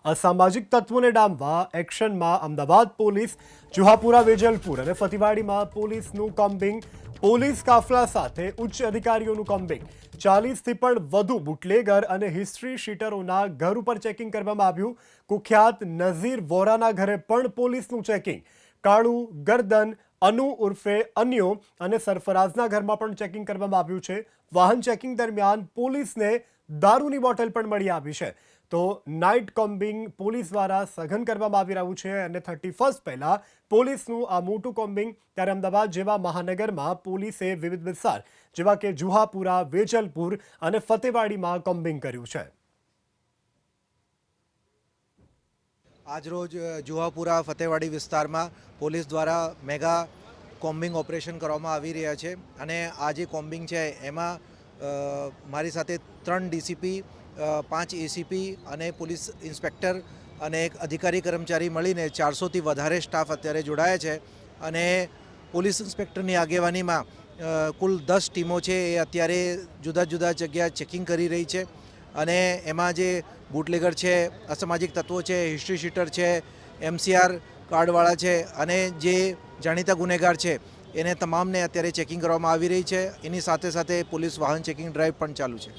અસામાજિક તત્વોને ડામવા એક્શનમાં અમદાવાદ પોલીસ, જુહાપુરા, વેજલપુર અને ફતીવાડીમાં પોલીસનું કોમ્બિંગ, પોલીસ કાફલા સાથે ઉચ્ચ અધિકારીઓનું કોમ્બિંગ, 40થી પણ વધુ બુટલેગર અને હિસ્ટ્રી શીટરોના ઘર ઉપર ચેકિંગ કરવામાં આવ્યું. કુખ્યાત નઝીર વોરાના ઘરે પણ પોલીસનું ચેકિંગ. કાળુ, ગરદન, અનુ ઉર્ફે અન્યો અને સરફરાઝના ઘરમાં પણ ચેકિંગ કરવામાં આવ્યું છે. વાહન ચેકિંગ દરમિયાન પોલીસને દારૂની બોટલ પણ મળી આવી છે. તો નાઇટ કોમ્બિંગ પોલીસ દ્વારા સઘન કરવામાં આવી રહ્યું છે અને 31 પહેલા પોલીસનું આ મોટું કોમ્બિંગ. ત્યારે અમદાવાદ જેવા મહાનગરમાં પોલીસે વિવિધ વિસ્તાર જેવા કે જુહાપુરા, વેજલપુર અને ફતેવાડીમાં કોમ્બિંગ કર્યું છે. આજરોજ જુહાપુરા ફતેવાડી વિસ્તારમાં પોલીસ દ્વારા મેગા કોમ્બિંગ ઓપરેશન કરવામાં આવી રહ્યા છે અને આ જે કોમ્બિંગ છે એમાં મારી સાથે 3 ડીસીપી, 5 એસીપી અને પોલીસ ઇન્સ્પેક્ટર અને એક અધિકારી કર્મચારી મળીને 400થી વધારે સ્ટાફ અત્યારે જોડાયા છે અને પોલીસ ઇન્સ્પેક્ટરની આગેવાનીમાં કુલ 10 ટીમો છે એ અત્યારે જુદા જુદા જગ્યા ચેકિંગ કરી રહી છે અને એમાં જે બુટલેગર છે, અસામાજિક તત્વો છે, હિસ્ટ્રી શીટર છે, MCR કાર્ડવાળા છે અને જે જાણીતા ગુનેગાર છે એને તમામને અત્યારે ચેકિંગ કરવામાં આવી રહી છે. એની સાથે સાથે પોલીસ વાહન ચેકિંગ ડ્રાઈવ પણ ચાલુ છે.